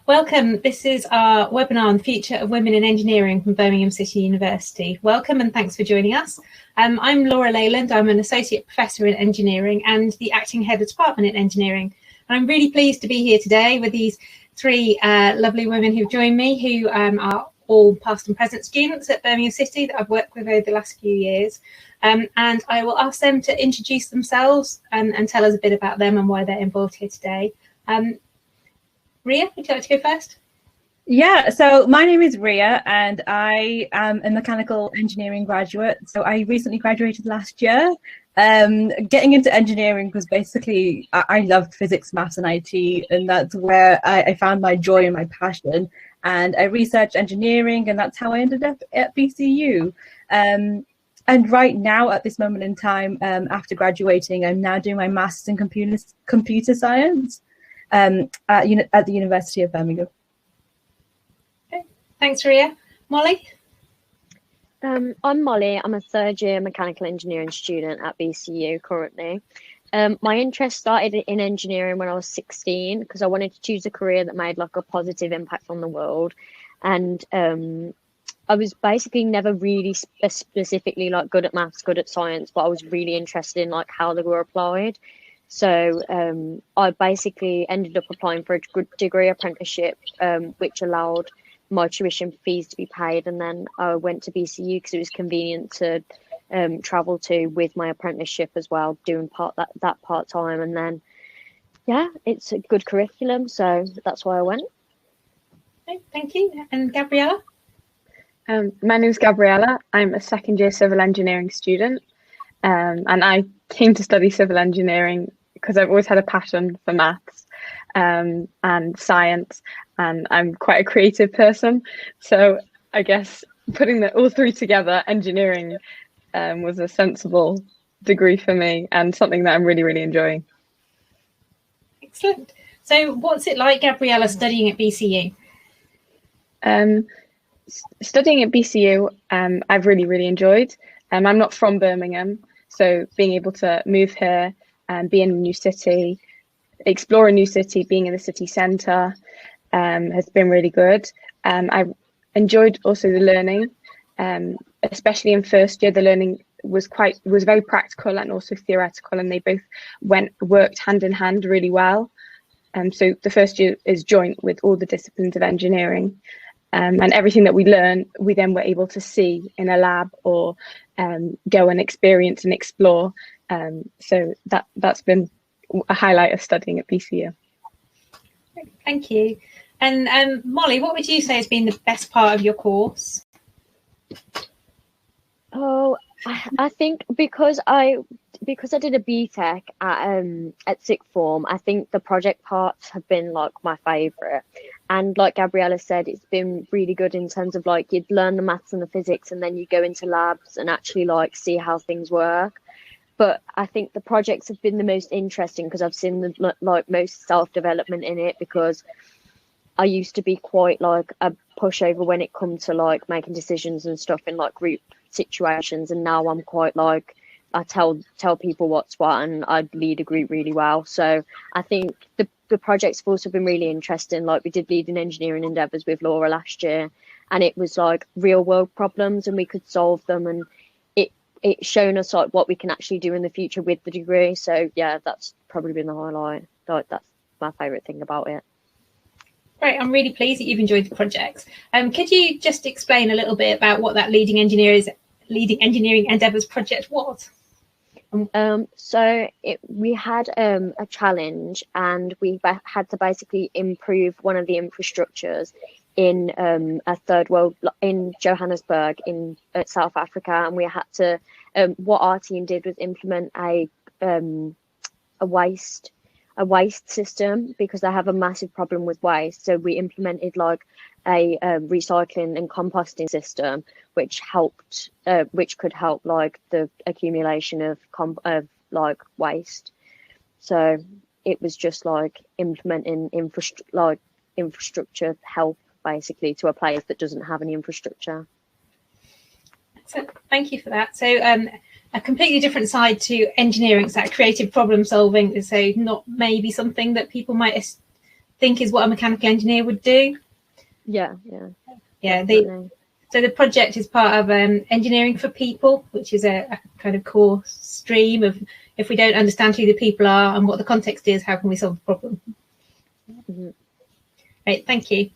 Welcome. This is our webinar on the future of women in engineering from Birmingham City University. Welcome and thanks for joining us. I'm Laura Leyland. I'm an Associate Professor in Engineering and the Acting Head of Department in Engineering. And I'm really pleased to be here today with these three lovely women who've joined me, who are all past and present students at Birmingham City that I've worked with over the last few years. And I will ask them to introduce themselves and tell us a bit about them and why they're involved here today. Ria, would you like to go first? Yeah, so my name is Ria and I am a mechanical engineering graduate. So I recently graduated last year. Getting into engineering was basically, I loved physics, maths and IT, and that's where I found my joy and my passion. And I researched engineering and that's how I ended up at BCU. And right now, at this moment in time, after graduating, I'm now doing my master's in computer science at the University of Birmingham. Okay. Thanks, Ria. Molly? I'm Molly. I'm a third year mechanical engineering student at BCU currently. My interest started in engineering when I was 16 because I wanted to choose a career that made like a positive impact on the world. And I was basically never really specifically like good at maths, good at science, but I was really interested in like how they were applied. So I basically ended up applying for a degree apprenticeship, which allowed my tuition fees to be paid. And then I went to BCU because it was convenient to travel to with my apprenticeship as well, doing that part time. And then, yeah, it's a good curriculum. So that's why I went. Okay, thank you. And Gabriella? My name is Gabriella. I'm a second year civil engineering student. And I came to study civil engineering because I've always had a passion for maths and science, and I'm quite a creative person. So I guess putting all three together, engineering was a sensible degree for me and something that I'm really, really enjoying. Excellent. So what's it like, Gabriella, studying at BCU? Studying at BCU, I've really, really enjoyed. I'm not from Birmingham, so being able to move here and be in a new city, explore a new city, being in the city centre has been really good. I've enjoyed also the learning, especially in first year. The learning was very practical and also theoretical, and they both worked hand in hand really well. So the first year is joint with all the disciplines of engineering. And everything that we learn, we then were able to see in a lab or go and experience and explore. So that's been a highlight of studying at BCU. Thank you. And Molly, what would you say has been the best part of your course? Oh, I think because I did a BTEC at sixth form, I think the project parts have been like my favourite. And like Gabriella said, it's been really good in terms of like you'd learn the maths and the physics and then you go into labs and actually like see how things work. But I think the projects have been the most interesting because I've seen the like most self-development in it, because I used to be quite like a pushover when it comes to like making decisions and stuff in like group situations, and now I'm quite like I tell people what's what and I lead a group really well. So I think the projects have also been really interesting. Like we did leading engineering endeavours with Laura last year, and it was like real world problems and we could solve them, and it's shown us like what we can actually do in the future with the degree. So yeah, that's probably been the highlight. Like that's my favourite thing about it. Great, I'm really pleased that you've enjoyed the project. Could you just explain a little bit about what that leading engineering endeavours project was? So we had a challenge, and we had to basically improve one of the infrastructures in a third world, in Johannesburg in South Africa, and we had to what our team did was implement a waste system, because they have a massive problem with waste. So we implemented like a recycling and composting system, which could help like the accumulation of like waste. So it was just like implementing infrastructure help basically to a place that doesn't have any infrastructure. So thank you for that. So a completely different side to engineering, is that creative problem solving. So not maybe something that people might think is what a mechanical engineer would do. Yeah. So the project is part of Engineering for People, which is a kind of core stream of, if we don't understand who the people are and what the context is, how can we solve the problem? Mm-hmm. Right, thank you.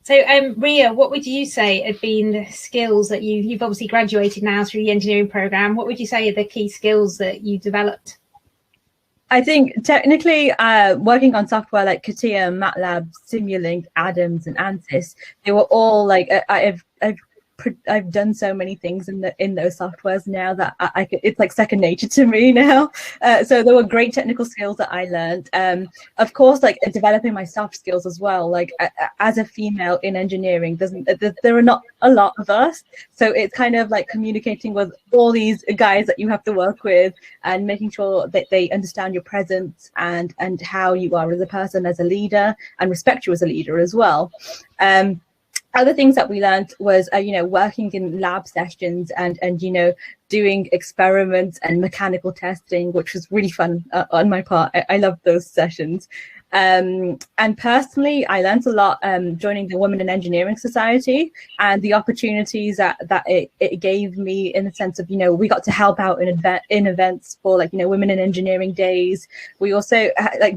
So Ria, what would you say have been the skills that you've obviously graduated now through the engineering program? What would you say are the key skills that you developed? I think technically working on software like CATIA, MATLAB, Simulink, Adams, and ANSYS, they were all like I've done so many things in those softwares now that it's like second nature to me now. So there were great technical skills that I learned. Of course, like developing my soft skills as well. Like as a female in engineering, there are not a lot of us, so it's kind of like communicating with all these guys that you have to work with and making sure that they understand your presence and how you are as a person, as a leader, and respect you as a leader as well. Other things that we learned was, working in lab sessions and doing experiments and mechanical testing, which was really fun on my part. I loved those sessions. And personally, I learned a lot joining the Women in Engineering Society and the opportunities that it gave me, in the sense of, we got to help out in events for Women in Engineering Days. We also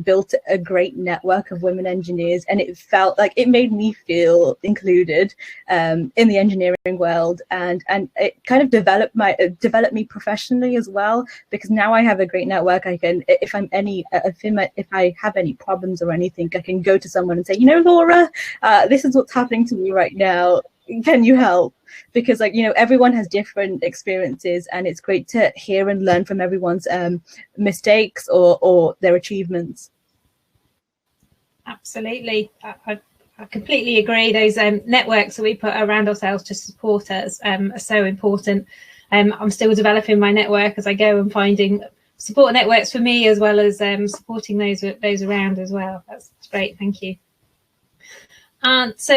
built a great network of women engineers, and it felt like it made me feel included in the engineering world, and it kind of developed me professionally as well, because now I have a great network. I can, if I have any problems or anything, I can go to someone and say, Laura, this is what's happening to me right now. Can you help? Because everyone has different experiences, and it's great to hear and learn from everyone's mistakes or their achievements. Absolutely. I completely agree. Those networks that we put around ourselves to support us are so important. I'm still developing my network as I go and finding support networks for me, as well as supporting those around as well. That's great, thank you. So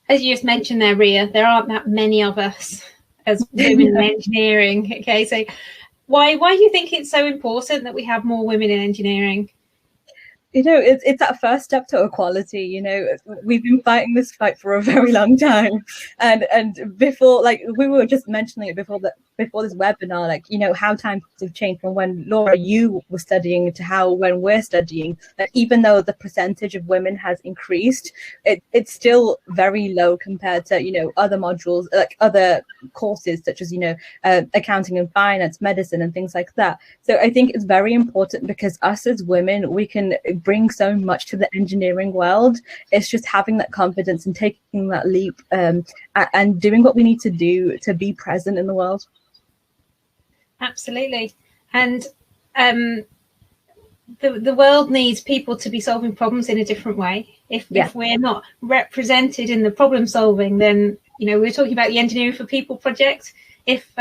as you just mentioned there, Ria, there aren't that many of us as women in engineering. Okay, so why do you think it's so important that we have more women in engineering? It's that first step to equality. We've been fighting this fight for a very long time, and before, we were just mentioning it before this webinar, how times have changed from when, Laura, you were studying to when we're studying. Even though the percentage of women has increased, it's still very low compared to other modules, like other courses such as accounting and finance, medicine, and things like that. So I think it's very important, because us as women, we can bring so much to the engineering world. It's just having that confidence and taking that leap and doing what we need to do to be present in the world. Absolutely. And the world needs people to be solving problems in a different way. If we're not represented in the problem solving, then we're talking about the Engineering for People project. If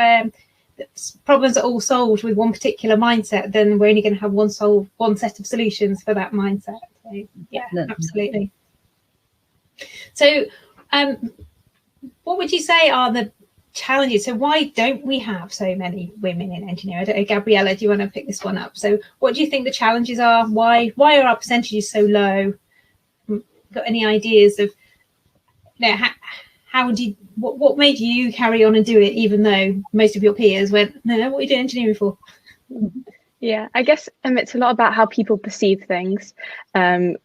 problems are all solved with one particular mindset, then we're only going to have one set of solutions for that mindset. So, absolutely. So what would you say are the challenges? So why don't we have so many women in engineering? I don't know, Gabriella, do you want to pick this one up? So what do you think the challenges are? Why are our percentages so low? Got any ideas of what made you carry on and do it, even though most of your peers went, no, what are you doing engineering for? Yeah, I guess it's a lot about how people perceive things. I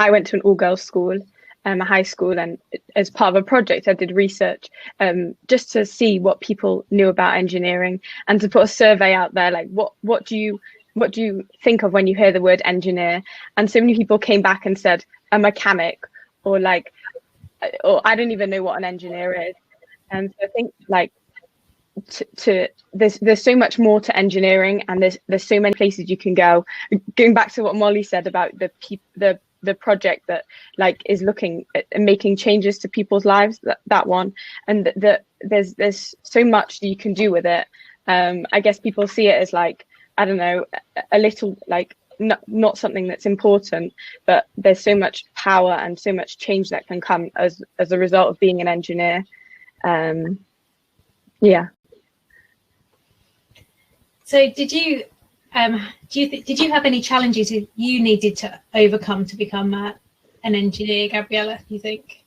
went to an all-girls school, a high school, and as part of a project I did research just to see what people knew about engineering, and to put a survey out there, like what do you think of when you hear the word engineer? And so many people came back and said a mechanic, or I don't even know what an engineer is. And so I think there's so much more to engineering, and there's so many places you can go. Going back to what Molly said about the project that is looking at making changes to people's lives, that one, and there's so much that you can do with it. I guess people see it as I don't know, a little not something that's important, but there's so much power and so much change that can come as a result of being an engineer. So did you Did you have any challenges you needed to overcome to become an engineer, Gabriella, you think?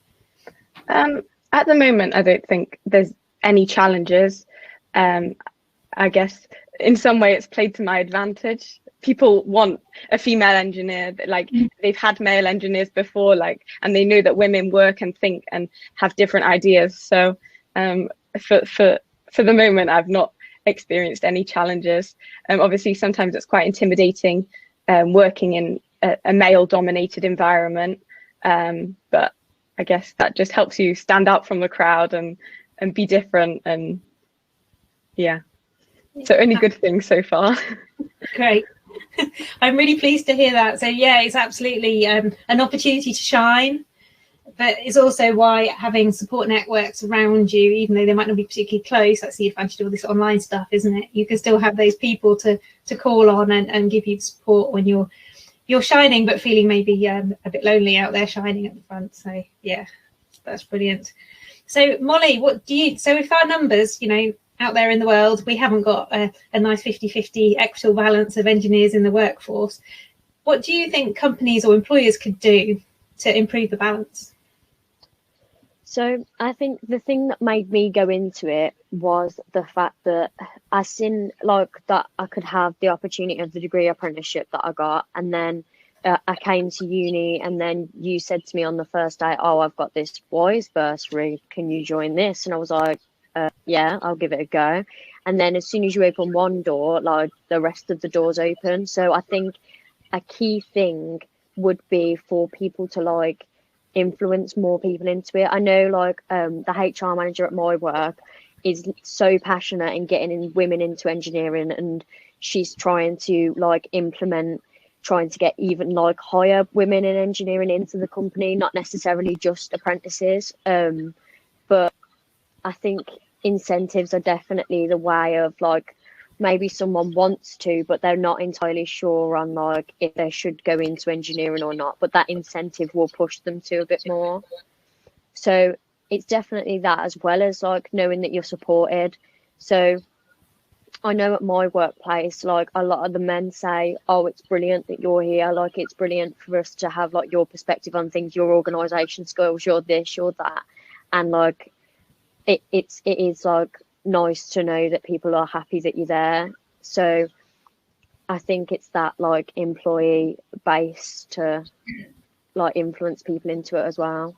At the moment, I don't think there's any challenges. I guess in some way it's played to my advantage. People want a female engineer, like they've had male engineers before, like, and they know that women work and think and have different ideas. So for the moment, I've not experienced any challenges. Obviously, sometimes it's quite intimidating working in a male-dominated environment, but I guess that just helps you stand out from the crowd and be different, and yeah. So only good things so far. Great. I'm really pleased to hear that. So yeah, it's absolutely an opportunity to shine, but it's also why having support networks around you, even though they might not be particularly close, that's the advantage of all this online stuff, isn't it? You can still have those people to call on and give you support when you're shining but feeling maybe a bit lonely out there shining at the front. So yeah, that's brilliant. So Molly, so with our numbers, out there in the world, we haven't got a nice 50-50 equitable balance of engineers in the workforce. What do you think companies or employers could do to improve the balance? So I think the thing that made me go into it was the fact that I seen like that I could have the opportunity of the degree apprenticeship that I got, and then I came to uni, and then you said to me on the first day, "Oh, I've got this boys bursary. Can you join this?" And I was like, yeah, I'll give it a go. And then as soon as you open one door, like the rest of the doors open. So I think a key thing would be for people to like influence more people into it. I know like the HR manager at my work is so passionate in getting women into engineering, and she's trying to like trying to get even like hire women in engineering into the company, not necessarily just apprentices. But I think incentives are definitely the way of like, maybe someone wants to, but they're not entirely sure on like if they should go into engineering or not, but that incentive will push them to a bit more. So it's definitely that, as well as like knowing that you're supported. So I know at my workplace, like a lot of the men say, "Oh, it's brilliant that you're here. Like it's brilliant for us to have like your perspective on things, your organisation skills, you're this, you're that." And like it is like nice to know that people are happy that you're there. So I think it's that like employee base to like influence people into it as well.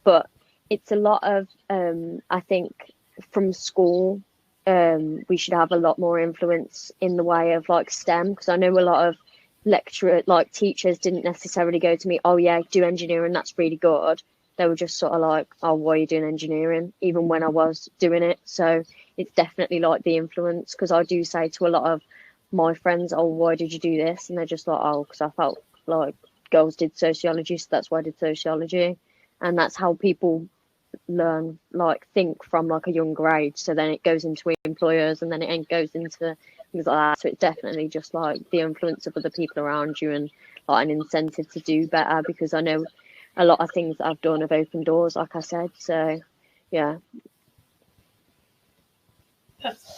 But it's a lot of I think from school we should have a lot more influence in the way of like STEM, because I know a lot of teachers didn't necessarily go to me, "Oh yeah, do engineering, that's really good." They were just sort of like, "Oh, why are you doing engineering?" even when I was doing it. So it's definitely like the influence, because I do say to a lot of my friends, "Oh, why did you do this?" and they're just like, "Oh, because I felt like girls did sociology, so that's why I did sociology." And that's how people learn, like think from like a younger age. So then it goes into employers, and then it goes into things like that. So it's definitely just like the influence of other people around you, and like an incentive to do better, because I know a lot of things that I've done have opened doors, like I said. So yeah,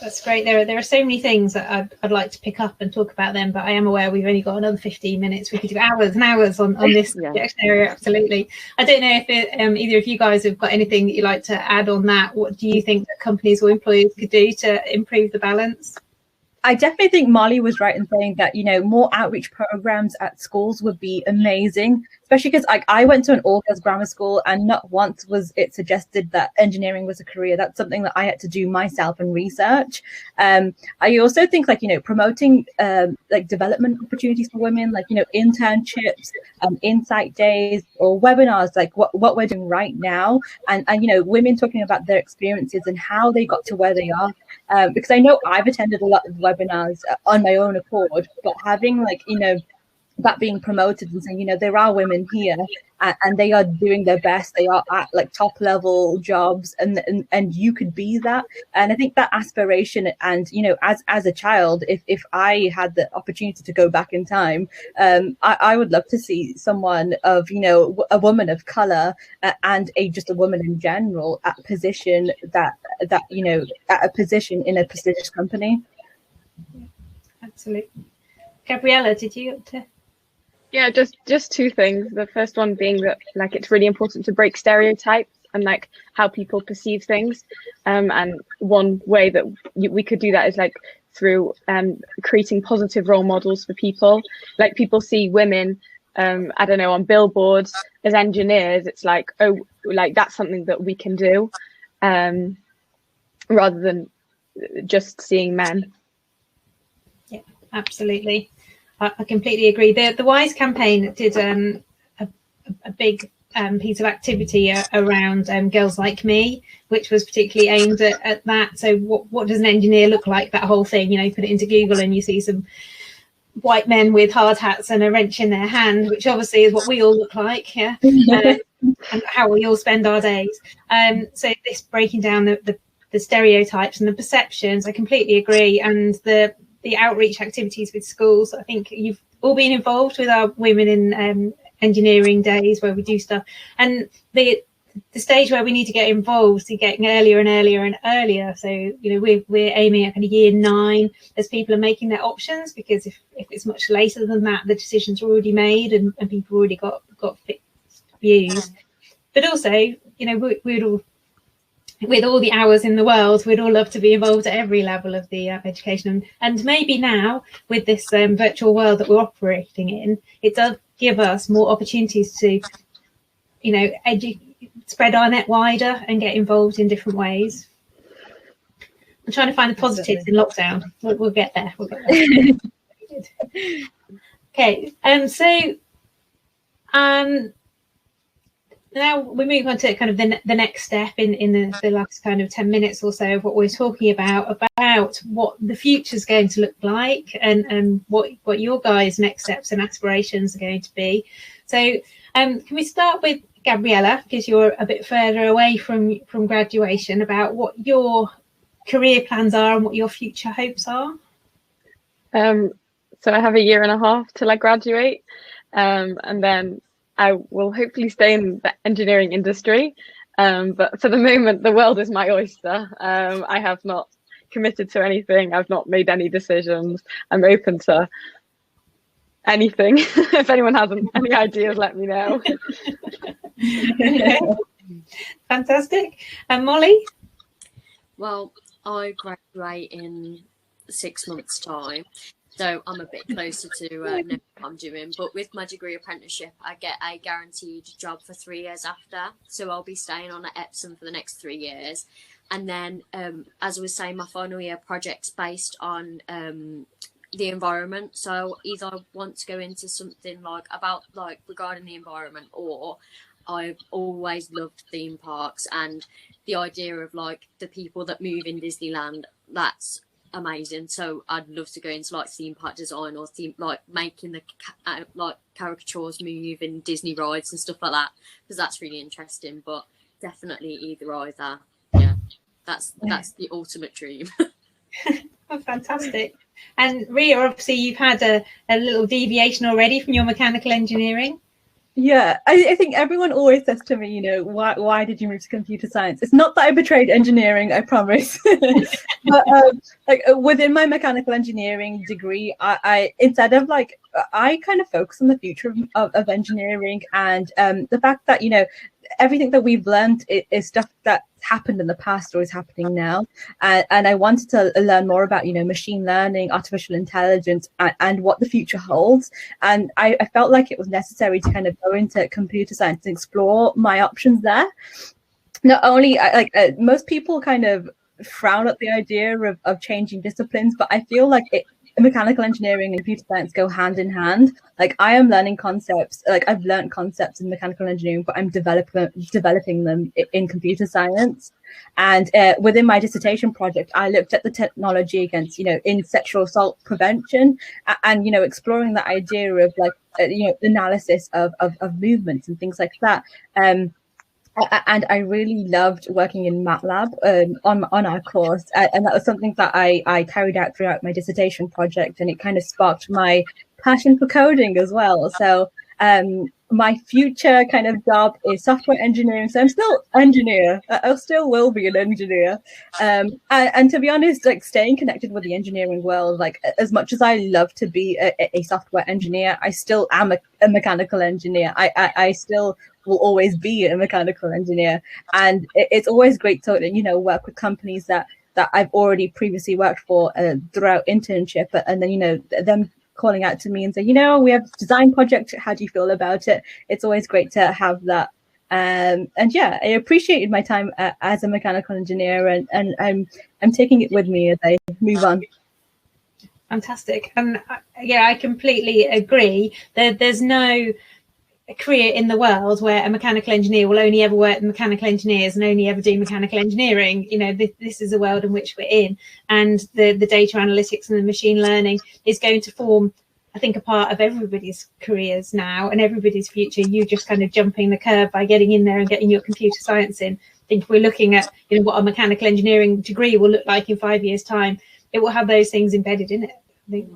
that's great. There are so many things that I'd like to pick up and talk about them, but I am aware we've only got another 15 minutes. We could do hours and hours on this subject area. Absolutely. I don't know if either of you guys have got anything that you'd like to add on that. What do you think that companies or employers could do to improve the balance? I definitely think Molly was right in saying that, more outreach programs at schools would be amazing, especially because I went to an all-girls grammar school, and not once was it suggested that engineering was a career. That's something that I had to do myself and research. I also think promoting development opportunities for women, internships, insight days, or webinars, like what we're doing right now, and women talking about their experiences and how they got to where they are. Because I know I've attended a lot of webinars on my own accord, but having that being promoted and saying, there are women here and they are doing their best, they are at top level jobs, and you could be that. And I think that aspiration, and as a child, if I had the opportunity to go back in time, I would love to see someone of a woman of color and just a woman in general at position that at a position in a prestigious company. Absolutely. Gabriella, did you want to? Yeah, just two things. The first one being that like it's really important to break stereotypes and like how people perceive things. And one way that we could do that is like through creating positive role models for people. Like people see women, I don't know, on billboards as engineers. It's like, oh, like that's something that we can do, rather than just seeing men. Yeah, absolutely. I completely agree. The WISE campaign did a big piece of activity around Girls Like Me, which was particularly aimed at that. So what does an engineer look like? That whole thing, you know, put it into Google and you see some white men with hard hats and a wrench in their hand, which obviously is what we all look like, yeah, and how we all spend our days. So this breaking down the stereotypes and the perceptions, I completely agree. And the outreach activities with schools, I think you've all been involved with our Women in Engineering Days, where we do stuff, and the stage where we need to get involved is getting earlier and earlier and earlier. So, you know, we're aiming at kind of year 9 as people are making their options, because if it's much later than that, the decisions are already made and people already got fixed views. But also, you know, we'd all, with all the hours in the world, we'd all love to be involved at every level of the education. And maybe now, with this virtual world that we're operating in, it does give us more opportunities to, you know, spread our net wider and get involved in different ways. I'm trying to find the positives in lockdown. We'll get there. Okay, so now we move on to kind of the next step in the last kind of 10 minutes or so of what we're talking about what the future is going to look like, and what your guys' next steps and aspirations are going to be. So can we start with Gabriella, because you're a bit further away from graduation, about what your career plans are and what your future hopes are? So I have a year and a half till I graduate, and then I will hopefully stay in the engineering industry. But for the moment, the world is my oyster. I have not committed to anything. I've not made any decisions. I'm open to anything. If anyone has any ideas, let me know. Fantastic. And Molly? Well, I graduate in 6 months' time, so I'm a bit closer to knowing what I'm doing. But with my degree apprenticeship, I get a guaranteed job for 3 years after. So I'll be staying on at Epsom for the next 3 years. And then, as I was saying, my final year project's based on the environment. So either I want to go into something like regarding the environment, or I've always loved theme parks and the idea of like the people that move in Disneyland. That's amazing. So I'd love to go into like theme park design, or making the like caricatures move in Disney rides and stuff like that, because that's really interesting. But definitely either. Yeah, that's the ultimate dream. Oh, fantastic. And Ria, obviously you've had a little deviation already from your mechanical engineering. Yeah, I think everyone always says to me, you know, why did you move to computer science? It's not that I betrayed engineering, I promise. But within my mechanical engineering degree, I instead of I kind of focus on the future of engineering, and the fact that, you know, everything that we've learned is stuff that happened in the past or is happening now, and I wanted to learn more about, you know, machine learning, artificial intelligence, and what the future holds. And I felt like it was necessary to kind of go into computer science and explore my options there. Not only most people kind of frown at the idea of changing disciplines, but I feel like mechanical engineering and computer science go hand in hand. Like, I am learning concepts, like I've learned concepts in mechanical engineering, but I'm developing them in computer science. And within my dissertation project, I looked at the technology against, you know, in sexual assault prevention, and, you know, exploring the idea of you know, analysis of movements and things like that. And I really loved working in MATLAB on our course, and that was something that I carried out throughout my dissertation project, and it kind of sparked my passion for coding as well. So my future kind of job is software engineering, so I'm still engineer. I still will be an engineer, and to be honest, like staying connected with the engineering world, like as much as I love to be a software engineer, I still am a mechanical engineer. I still will always be a mechanical engineer, and it's always great to work with companies that I've already previously worked for throughout internship, and then them calling out to me and say, we have this design project. How do you feel about it? It's always great to have that. And yeah, I appreciated my time as a mechanical engineer, and I'm taking it with me as I move on. Fantastic. And yeah, I completely agree. There's no career in the world where a mechanical engineer will only ever work with mechanical engineers and only ever do mechanical engineering. This is a world in which we're in, and the data analytics and the machine learning is going to form, I think, a part of everybody's careers now and everybody's future. You just kind of jumping the curve by getting in there and getting your computer science in. I think if we're looking at what a mechanical engineering degree will look like in 5 years' time, it will have those things embedded in it. I think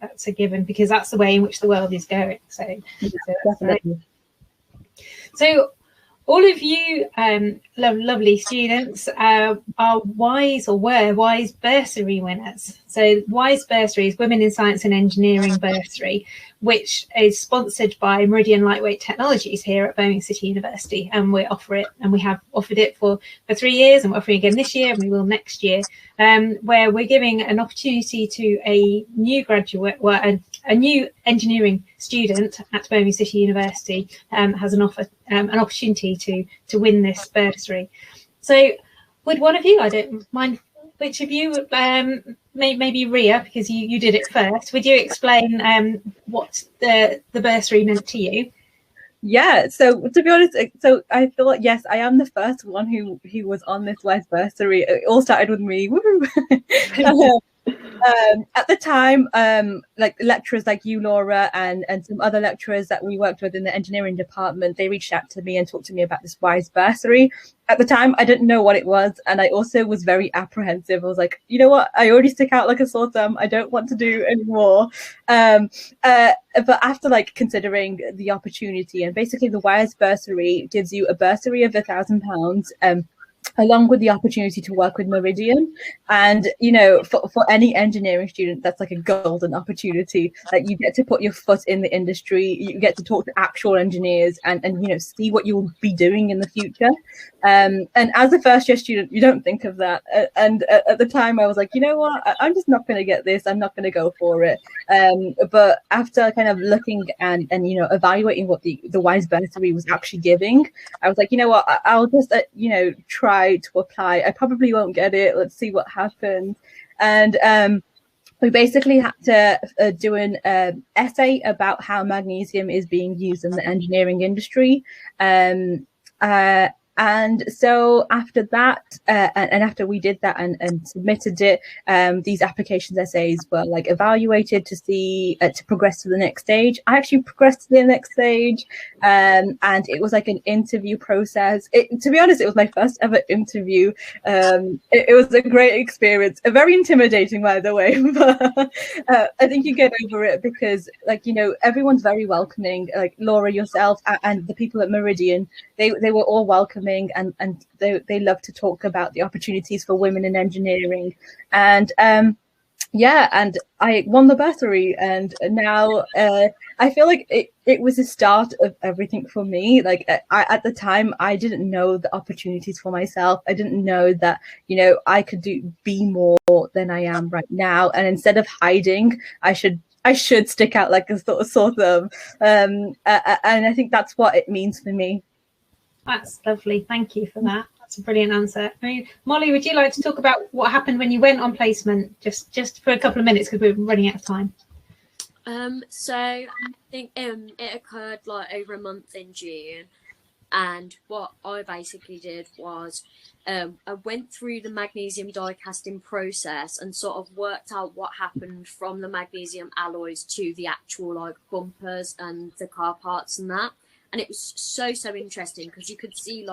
that's a given, because that's the way in which the world is going. So definitely. So all of you lovely students are WISE, or were WISE bursary winners. So WISE bursary is Women in Science and Engineering bursary, which is sponsored by Meridian Lightweight Technologies here at Birmingham City University, and we offer it, and we have offered it for 3 years, and we're offering it again this year, and we will next year, where we're giving an opportunity to a new graduate, a new engineering student at Birmingham City University has an opportunity to win this bursary. So would one of you, I don't mind which of you, maybe Ria, because you did it first, would you explain what the bursary meant to you? Yeah, so to be honest, so I feel like, yes, I am the first one who was on this WISE bursary. It all started with me. Woo! At the time, like lecturers like you, Laura, and some other lecturers that we worked with in the engineering department, they reached out to me and talked to me about this WISE bursary. At the time, I didn't know what it was, and I also was very apprehensive. I was like, you know what? I already stick out like a sore thumb. I don't want to do anymore. But after considering the opportunity, and basically the WISE bursary gives you a bursary of £1,000. Along with the opportunity to work with Meridian. And, for any engineering student, that's like a golden opportunity. Like, you get to put your foot in the industry, you get to talk to actual engineers and see what you will be doing in the future. And as a first year student, you don't think of that. And at the time I was like, you know what, I'm just not going to get this. I'm not going to go for it. But after kind of looking and evaluating what the WISE bursary was actually giving, I was like, you know what, I'll just, try to apply. I probably won't get it. Let's see what happens. And we basically had to do an essay about how magnesium is being used in the engineering industry. And so after that, and after we did that and submitted it, these applications essays were evaluated to see to progress to the next stage. I actually progressed to the next stage, and it was an interview process. To be honest, it was my first ever interview. It was a great experience, very intimidating, by the way, but I think you get over it because everyone's very welcoming. Like Laura, yourself, and the people at Meridian, they were all welcoming, and they love to talk about the opportunities for women in engineering. And and I won the bursary, and now I feel like it was the start of everything for me. At the time, I didn't know the opportunities for myself. I didn't know that I could be more than I am right now. And instead of hiding, I should stick out like a sore thumb. And I think that's what it means for me. That's lovely. Thank you for that. That's a brilliant answer. I mean, Molly, would you like to talk about what happened when you went on placement, just for a couple of minutes, because we're running out of time? So I think it occurred over a month in June, and what I basically did was I went through the magnesium die casting process and sort of worked out what happened from the magnesium alloys to the actual bumpers and the car parts and that. And it was so interesting because you could see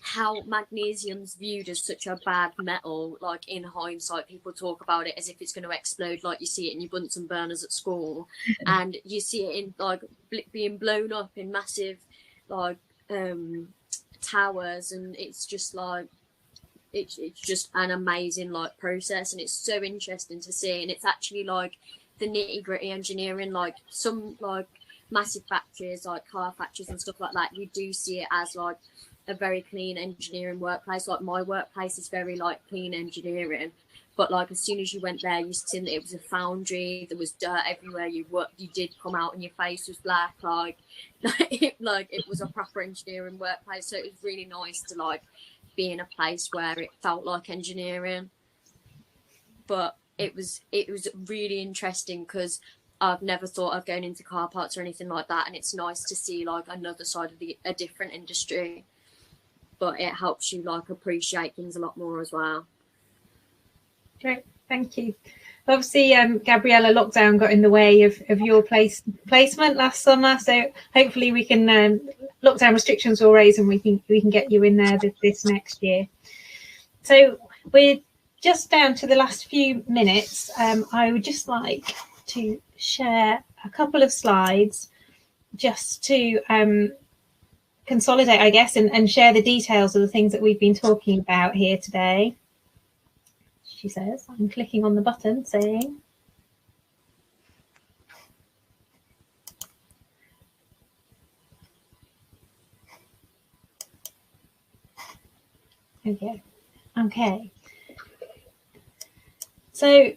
how magnesium's viewed as such a bad metal. Like in hindsight, people talk about it as if it's going to explode, like you see it in your Bunsen burners at school, and you see it in like being blown up in massive like towers, and it's just like it's just an amazing like process, and it's so interesting to see. And it's actually like the nitty-gritty engineering, like some like massive factories like car factories and stuff like that, you do see it as like a very clean engineering workplace. Like my workplace is very like clean engineering, but like as soon as you went there, you seen that it was a foundry. There was dirt everywhere. You did come out and your face was black. Like it was a proper engineering workplace. So it was really nice to like be in a place where it felt like engineering. But it was really interesting because I've never thought of going into car parts or anything like that, and it's nice to see like another side of a different industry. But it helps you like appreciate things a lot more as well. Great, thank you. Obviously, Gabriella, lockdown got in the way of your placement last summer, so hopefully we can lockdown restrictions will raise and we can get you in there this next year. So we're just down to the last few minutes. I would just like to share a couple of slides just to consolidate, I guess, and share the details of the things that we've been talking about here today. She says, I'm clicking on the button saying, okay. So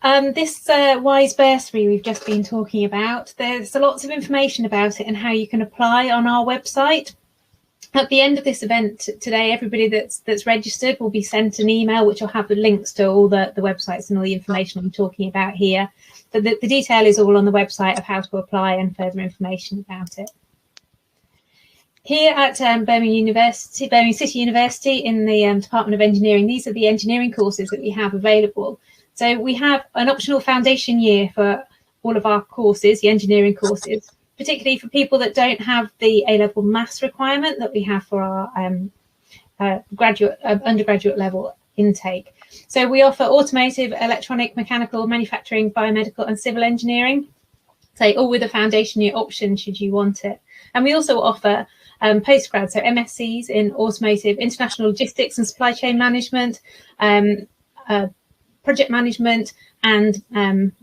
this WISE bursary we've just been talking about, there's lots of information about it and how you can apply on our website. At the end of this event today, everybody that's registered will be sent an email which will have the links to all the websites and all the information I'm talking about here. But the detail is all on the website of how to apply and further information about it. Here at Birmingham City University in the Department of Engineering, these are the engineering courses that we have available. So we have an optional foundation year for all of our courses, the engineering courses, particularly for people that don't have the A-level maths requirement that we have for our undergraduate level intake. So we offer automotive, electronic, mechanical, manufacturing, biomedical and civil engineering. So all with a foundation year option should you want it. And we also offer postgrad, so MScs in automotive, international logistics and supply chain management, project management and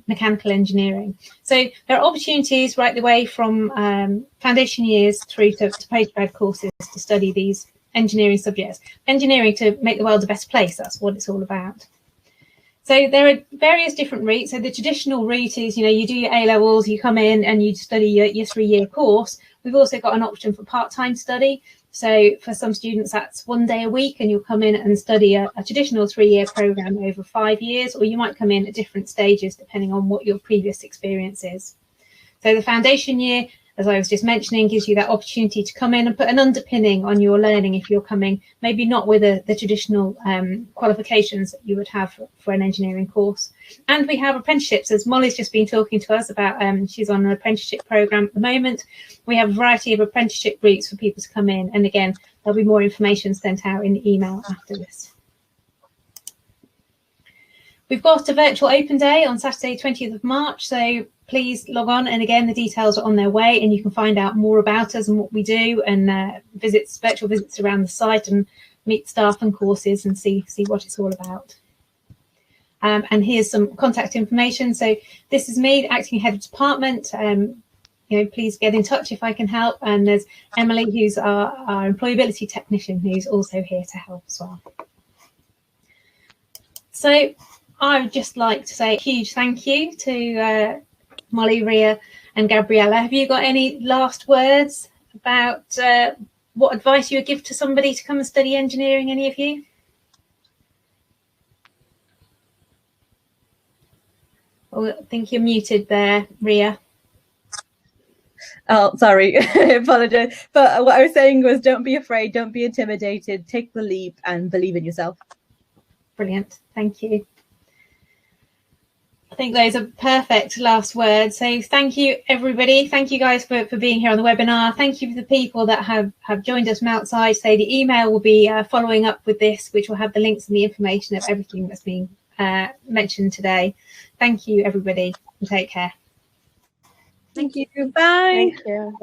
mechanical engineering. So there are opportunities right the way from foundation years through to postgrad courses to study these engineering subjects. Engineering to make the world a better place, that's what it's all about. So there are various different routes. So the traditional route is, you do your A-levels, you come in and you study your 3-year course. We've also got an option for part-time study. So for some students, that's 1 day a week, and you'll come in and study a traditional 3-year program over 5 years, or you might come in at different stages depending on what your previous experience is. So the foundation year, as I was just mentioning, gives you that opportunity to come in and put an underpinning on your learning if you're coming, maybe not with the traditional qualifications that you would have for an engineering course. And we have apprenticeships, as Molly's just been talking to us about. She's on an apprenticeship program at the moment. We have a variety of apprenticeship routes for people to come in. And again, there'll be more information sent out in the email after this. We've got a virtual open day on Saturday, 20th of March. So please log on. And again, the details are on their way, and you can find out more about us and what we do, and virtual visits around the site, and meet staff and courses and see what it's all about. And here's some contact information. So this is me, the acting head of department. Please get in touch if I can help. And there's Emily, who's our employability technician, who's also here to help as well. So I would just like to say a huge thank you to Molly, Ria and Gabriella. Have you got any last words about what advice you would give to somebody to come and study engineering, any of you? Oh, I think you're muted there, Ria. Oh, sorry, I apologize. But what I was saying was, don't be afraid, don't be intimidated, take the leap and believe in yourself. Brilliant, thank you. think those are perfect last words. So thank you, everybody. Thank you guys for being here on the webinar. Thank you for the people that have joined us from outside. So the email will be following up with this, which will have the links and the information of everything that's being mentioned today. Thank you, everybody, and take care. Thank you. Bye. Thank you.